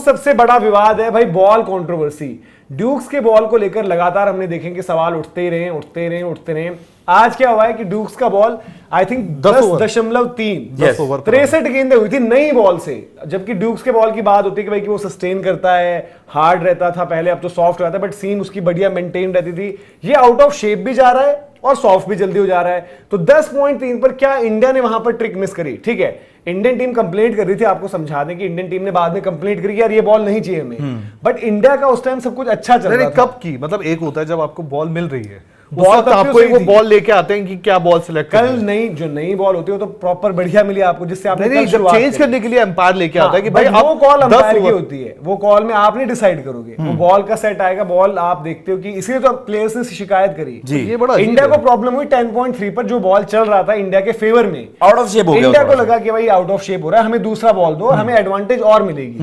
सबसे बड़ा विवाद है भाई बॉल कंट्रोवर्सी। ड्यूक्स के बॉल को लेकर लगातार हमने देखें कि सवाल उठते ही रहे। आज क्या हुआ है कि ड्यूक्स का बॉल आई थिंक 10.3 63 गेंदें हुई थी नई बॉल से, जबकि ड्यूक्स के बॉल की बात होती है कि भाई कि वो सस्टेन करता है, हार्ड रहता था पहले, अब तो सॉफ्ट रहता है, बट सीम उसकी बढ़िया मेंटेन रहती थी। ये आउट ऑफ शेप भी जा रहा है और सॉफ्ट भी जल्दी हो जा रहा है। तो 10.3 पर क्या इंडिया ने वहां पर ट्रिक मिस करी? ठीक है, इंडियन टीम कंप्लेंट कर रही थी, आपको समझा दें कि इंडियन टीम ने बाद में कंप्लेंट करी कि यार ये बॉल नहीं चाहिए हमें, बट इंडिया का उस टाइम सब कुछ अच्छा चल रहा था। कब की मतलब एक होता है जब आपको बॉल मिल रही है, बॉल तो आपको वो बॉल लेके आते हैं कि क्या बॉल सिलेक्ट कल नई बॉल होती है तो प्रॉपर बढ़िया मिली आपको, जिससे आपने चेंज करने के लिए अंपायर लेके आता है कि भाई वो कॉल अंपायर की होती है, वो कॉल में आप नहीं डिसाइड करोगे, वो बॉल का सेट आएगा, बॉल आप देखते हो कि इसलिए तो प्लेयर्स ने शिकायत करी। ये बड़ा इंडिया को प्रॉब्लम हुई 10.3 पर जो बॉल चल रहा था इंडिया के फेवर में, आउट ऑफ शेप हो गया। इंडिया को लगा कि भाई आउट ऑफ शेप हो रहा है, हमें दूसरा बॉल दो, हमें एडवांटेज और मिलेगी।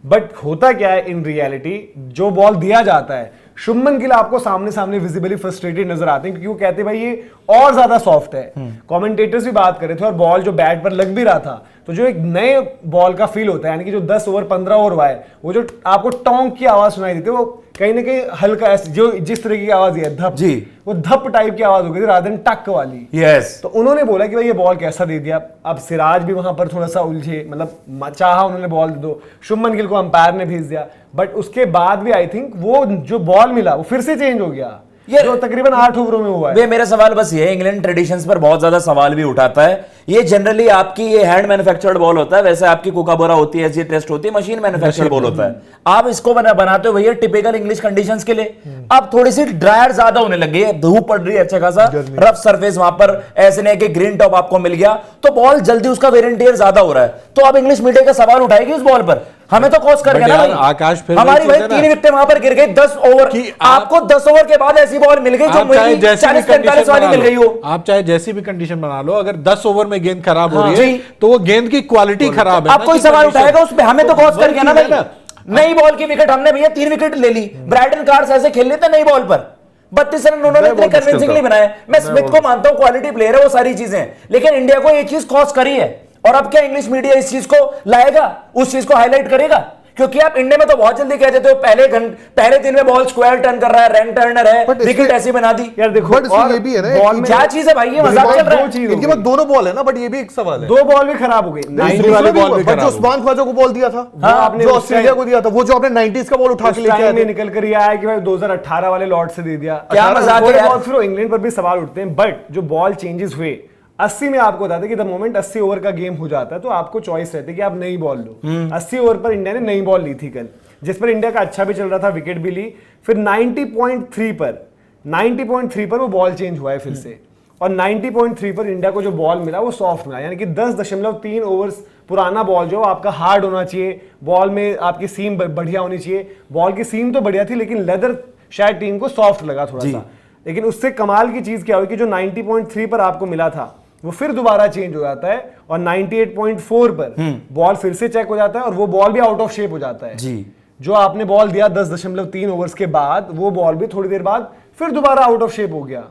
बट होता क्या है इन रियलिटी, जो बॉल दिया जाता है, शुभमन गिल आपको सामने सामने विजिबली फ्रस्ट्रेटेड नजर आते हैं क्योंकि वो कहते हैं भाई ये और ज्यादा सॉफ्ट है। कमेंटेटर्स भी बात कर रहे थे और बॉल जो बैट पर लग भी रहा था, तो जो एक नए बॉल का फील होता है, यानी कि जो 10 ओवर 15 ओवर हुआ है, वो जो आपको टोंक की आवाज सुनाई देती है, वो कहीं ना कहीं हल्का जो जिस तरह की आवाज है धप जी, वो धप टाइप की आवाज हो गई थी रादर देन टक वाली। यस। तो उन्होंने बोला कि भाई ये बॉल कैसा दे दिया। अब सिराज भी वहां पर थोड़ा सा उलझे, मतलब चाहा उन्होंने बॉल दे दो, शुभमन गिल को अंपायर ने भेज दिया, बट उसके बाद भी आई थिंक वो जो बॉल मिला वो फिर से चेंज हो गया, जो तकरीबन 8 ओवरों में हुआ है। मेरा सवाल बस ये है, इंग्लैंड ट्रेडिशंस पर बहुत ज्यादा सवाल भी उठाता है। ये जनरली आपकी ये हैंड मैन्युफैक्चर्ड बॉल होता है, वैसे आपकी कोकाबोरा होती है, एसजी टेस्ट होती है, मशीन मैन्युफैक्चर्ड बॉल होता है। आप इसको बनाते हो भैया टिपिकल इंग्लिश कंडीशंस के लिए। अब थोड़ी सी ड्रायर ज्यादा होने लगी है, धूप पड़ रही है, अच्छा खासा रफ सरफेस वहां पर, ऐसे नहीं कि ग्रीन टॉप आपको मिल गया तो बॉल जल्दी उसका वेयर एंड टियर ज्यादा हो रहा है, तो अब इंग्लिश मीडिया का सवाल उठाएगी उस बॉल पर, हमें तो कॉस्ट कर गया ना आकाश। फिर हमारी भाई 3 विकेट वहां पर गिर गई 10 ओवर की, आपको 10 ओवर के बाद ऐसी बॉल मिल गई जो 40-45 वाली मिल गई हो। आप चाहे जैसी भी कंडीशन बना लो, अगर 10 ओवर में गेंद खराब हो रही है तो वो गेंद की क्वालिटी खराब है। आप कोई सवाल उठाएगा उस पर, हमें तो कॉस्ट कर गया ना भाई। नई बॉल की विकेट हमने भैया 3 विकेट ले ली, ब्राइटन कार्ड्स ऐसे खेल लेते नई बॉल पर, 32 रन उन्होंने इतने कन्विंसिंगली बनाए। मैं स्मिथ को मानता हूं क्वालिटी प्लेयर है, वो सारी चीजें, लेकिन इंडिया को ये चीज कॉस्ट करी है। और अब क्या इंग्लिश मीडिया इस चीज को लाएगा, उस चीज को हाईलाइट करेगा? क्योंकि आप इंडिया में तो बहुत जल्दी कह देते हो पहले दिन में बॉल स्क्वायर टर्न कर रहा है, रैंक टर्नर है, विकेट ऐसी बना दी। यार देखो, ये भी है ना, बॉल में क्या चीज है भाई, ये मजाक चल रहा है। इनके पास दोनों बॉल है ना, बट ये भी एक सवाल है, 2 बॉल भी खराब हो गई। जो उस्मान ख्वाजा को बॉल दिया था, आपने जो ऑस्ट्रेलिया को दिया था, वो जो आपने 90s का बॉल उठा के लेके आए, निकल कर ये आया कि भाई 2018 वाले लॉट से दे दिया। क्या मजाक है यार। फिर इंग्लैंड पर भी सवाल उठते हैं, बट जो बॉल चेंजेस हुए 80 में, आपको बताते कि द मोमेंट 80 ओवर का गेम हो जाता है तो आपको चॉइस रहती है कि आप नई बॉल लो। 80 ओवर पर इंडिया ने नई बॉल ली थी कल, जिस पर इंडिया का अच्छा भी चल रहा था, विकेट भी ली। फिर 90.3 पर वो बॉल चेंज हुआ है फिर से, और 90.3 पर इंडिया को जो बॉल मिला वो सॉफ्ट मिला, यानी कि 10.3 ओवर्स पुराना बॉल जो आपका हार्ड होना चाहिए, बॉल में आपकी सीम बढ़िया होनी चाहिए। बॉल की सीम तो बढ़िया थी, लेकिन लेदर शायद टीम को सॉफ्ट लगा थोड़ा सा। लेकिन उससे कमाल की चीज क्या हुई कि जो 90.3 पर आपको मिला था वो फिर दोबारा चेंज हो जाता है, और 98.4 पर बॉल फिर से चेक हो जाता है, और वो बॉल भी आउट ऑफ शेप हो जाता है जी। जो आपने बॉल दिया 10.3 ओवर्स के बाद, वो बॉल भी थोड़ी देर बाद फिर दोबारा आउट ऑफ शेप हो गया।